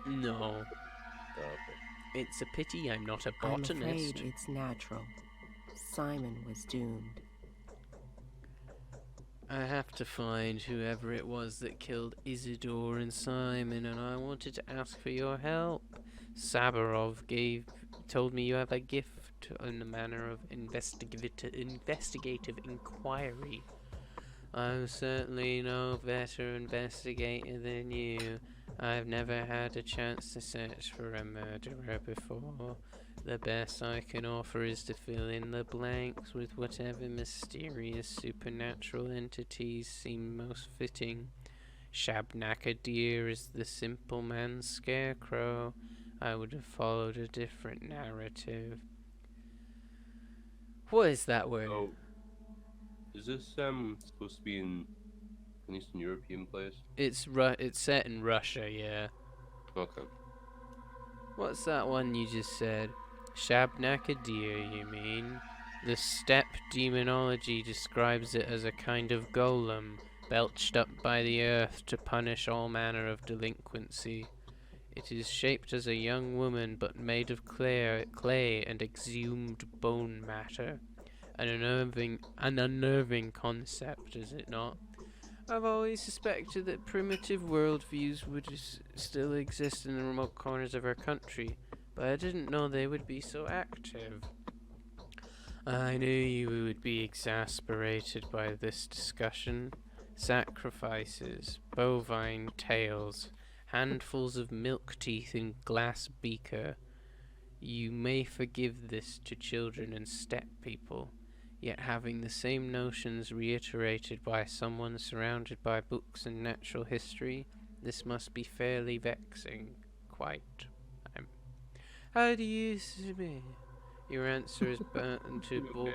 No. Oh, okay. It's a pity I'm not a I'm afraid botanist. it's natural. Simon was doomed. I have to find whoever it was that killed Isidore and Simon, and I wanted to ask for your help. Sabarov told me you have a gift in the manner of investigative inquiry. I'm certainly no better investigator than you. I've never had a chance to search for a murderer before. The best I can offer is to fill in the blanks with whatever mysterious supernatural entities seem most fitting. Shabnakadir is the simple man's scarecrow. I would have followed a different narrative. What is that word? Oh, is this supposed to be in an Eastern European place? It's set in Russia, yeah. Okay. What's that one you just said? Shabnakadir, you mean? The steppe demonology describes it as a kind of golem, belched up by the earth to punish all manner of delinquency. It is shaped as a young woman, but made of clay and exhumed bone matter. An unnerving concept, is it not? I've always suspected that primitive worldviews would still exist in the remote corners of our country, but I didn't know they would be so active. I knew you would be exasperated by this discussion. Sacrifices, bovine tails, handfuls of milk teeth in glass beaker. You may forgive this to children and steppe people, yet having the same notions reiterated by someone surrounded by books and natural history, this must be fairly vexing. Quite. How do you submit? Your answer is burnt into Okay.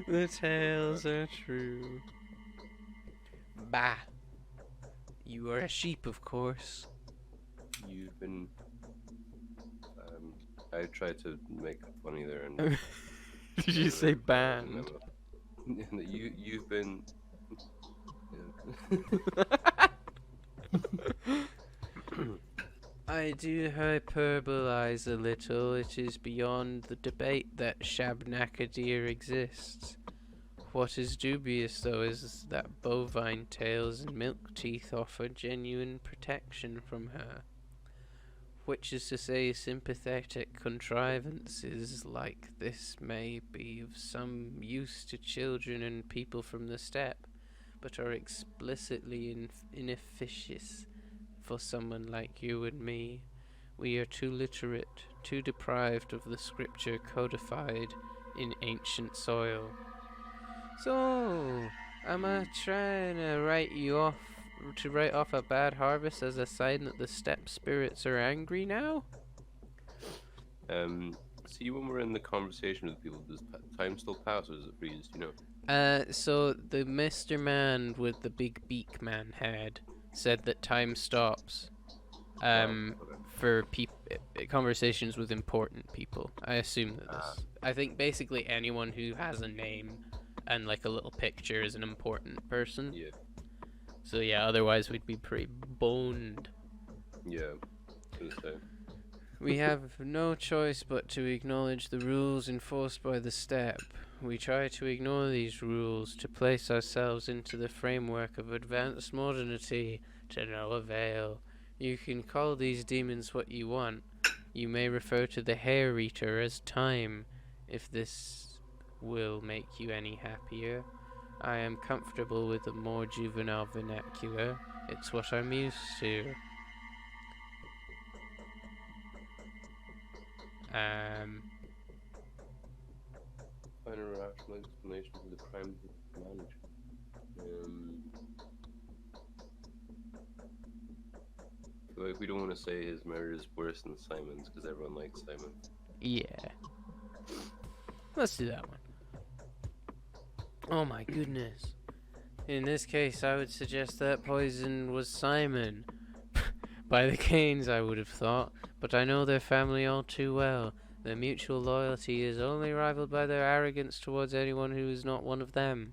The tales are true. Bah! You are a sheep, of course. You've been. I tried to make it funny there, and Did you say banned? you've been. I do hyperbolize a little. It is beyond the debate that Shabnakadir exists. What is dubious, though, is that bovine tails and milk teeth offer genuine protection from her. Which is to say, sympathetic contrivances like this may be of some use to children and people from the steppe, but are explicitly inefficacious for someone like you and me. We are too literate, too deprived of the scripture codified in ancient soil. So, am I trying to write off a bad harvest as a sign that the steppe spirits are angry now? See, when we're in the conversation with people, does time still pass, or does it freeze? Do you know? So the Mr. Man with the big beak man head said that time stops. Okay. For conversations with important people. I assume that this. I think basically anyone who has a name and like a little picture is an important person. Yeah. So yeah, otherwise we'd be pretty boned. Yeah. I was gonna say. We have no choice but to acknowledge the rules enforced by the steppe. We try to ignore these rules to place ourselves into the framework of advanced modernity to no avail. You can call these demons what you want. You may refer to the hair eater as time, if this will make you any happier. I am comfortable with a more juvenile vernacular. It's what I'm used to. Find a rational explanation for the crimes of manage. Like, we don't want to say his murder is worse than Simon's because everyone likes Simon. Yeah. Let's do that one. Oh my goodness. In this case, I would suggest that poison was Simon. By the Canes, I would have thought, but I know their family all too well. Their mutual loyalty is only rivaled by their arrogance towards anyone who is not one of them.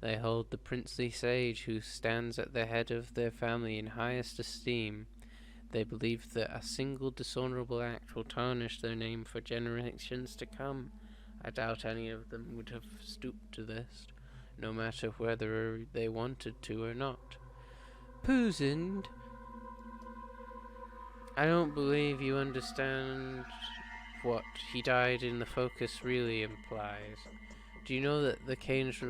They hold the princely sage who stands at the head of their family in highest esteem. They believe that a single dishonorable act will tarnish their name for generations to come. I doubt any of them would have stooped to this, no matter whether they wanted to or not. Poosend, I don't believe you understand what he died in the focus really implies. Do you know that the canes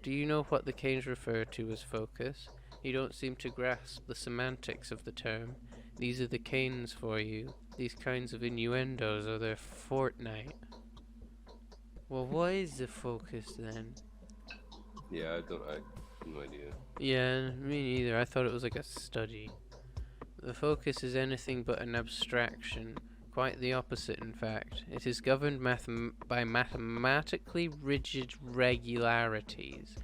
do you know what the canes refer to as focus? You don't seem to grasp the semantics of the term. These are the canes for you. These kinds of innuendos are their fortnight. Well, what is the focus then? Yeah, I have no idea. Yeah, me neither. I thought it was like a study. The focus is anything but an abstraction. Quite the opposite, in fact. It is governed by mathematically rigid regularities.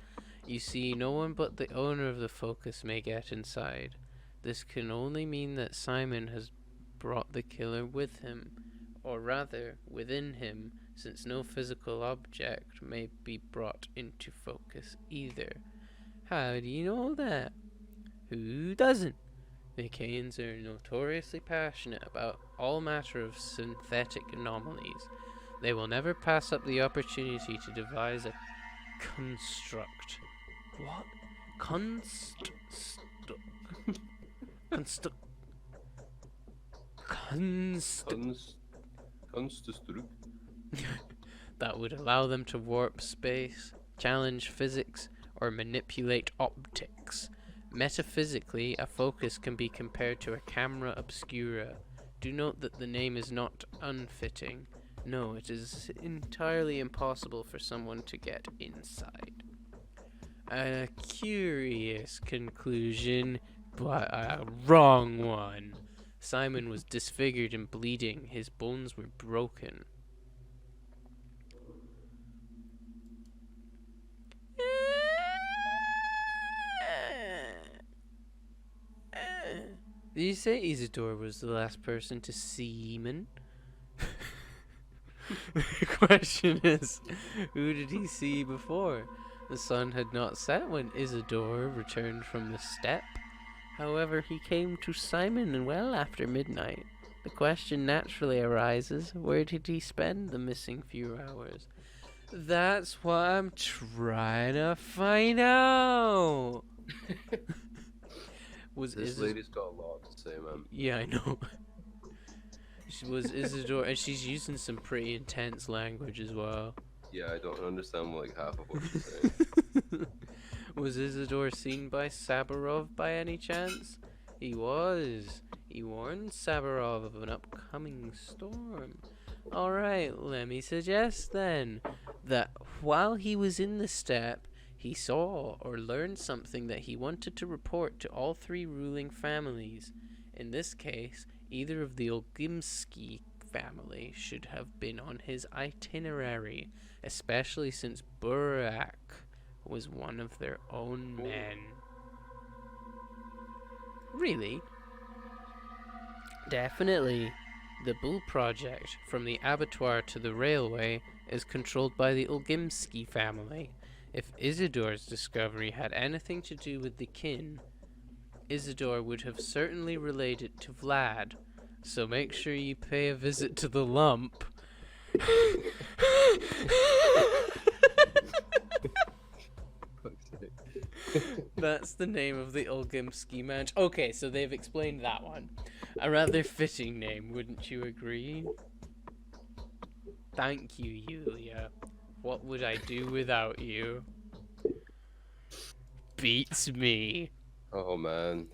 You see, no one but the owner of the focus may get inside. This can only mean that Simon has brought the killer with him, or rather, within him, since no physical object may be brought into focus either. How do you know that? Who doesn't? The Canes are notoriously passionate about all matter of synthetic anomalies. They will never pass up the opportunity to devise a construct. What? Construct. Konstrukt. That would allow them to warp space, challenge physics, or manipulate optics. Metaphysically, a focus can be compared to a camera obscura. Do note that the name is not unfitting. No, it is entirely impossible for someone to get inside. A curious conclusion, but a wrong one. Simon was disfigured and bleeding. His bones were broken. Did you say Isidore was the last person to see Eamonn? The question is, who did he see before? The sun had not set when Isidore returned from the steppe. However, he came to Simon well after midnight. The question naturally arises, where did he spend the missing few hours? That's what I'm trying to find out. This lady's got a lot to say, man. Yeah, I know. She was Isidore, and she's using some pretty intense language as well. Yeah, I don't understand like half of what she's saying. Was Isidore seen by Sabarov by any chance? He was. He warned Sabarov of an upcoming storm. Alright, let me suggest then that while he was in the steppe, he saw or learned something that he wanted to report to all three ruling families. In this case, either of the Olgimsky family should have been on his itinerary, especially since Burak was one of their own men. Really? Definitely. The Bull Project, from the abattoir to the railway, is controlled by the Olgimsky family. If Isidore's discovery had anything to do with the kin, Isidore would have certainly relayed it to Vlad. So make sure you pay a visit to the lump. That's the name of the Olgimsky mansion. Okay, so they've explained that one. A rather fitting name, wouldn't you agree? Thank you, Yulia. What would I do without you? Beats me. Oh man.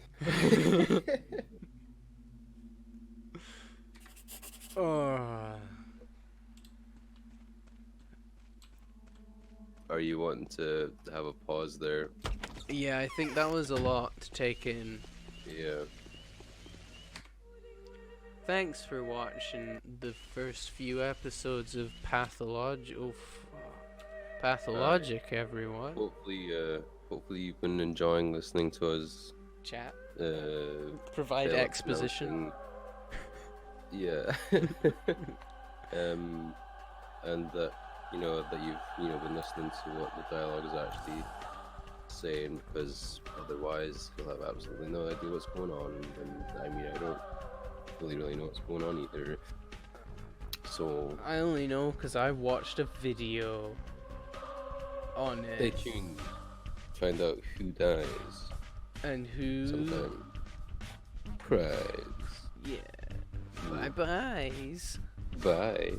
Oh. Are you wanting to have a pause there? Yeah, I think that was a lot to take in. Yeah. Thanks for watching the first few episodes of Pathologic, everyone. Hopefully you've been enjoying listening to us. Chat. Provide tell us exposition. Yeah. And that that you've been listening to what the dialogue is actually saying, because otherwise he'll have absolutely no idea what's going on. And I mean, I don't really know what's going on either. So I only know because I watched a video on stay it. tuned. Find out who dies. And who? Sometime. Cries. Yeah. Bye byes. Bye.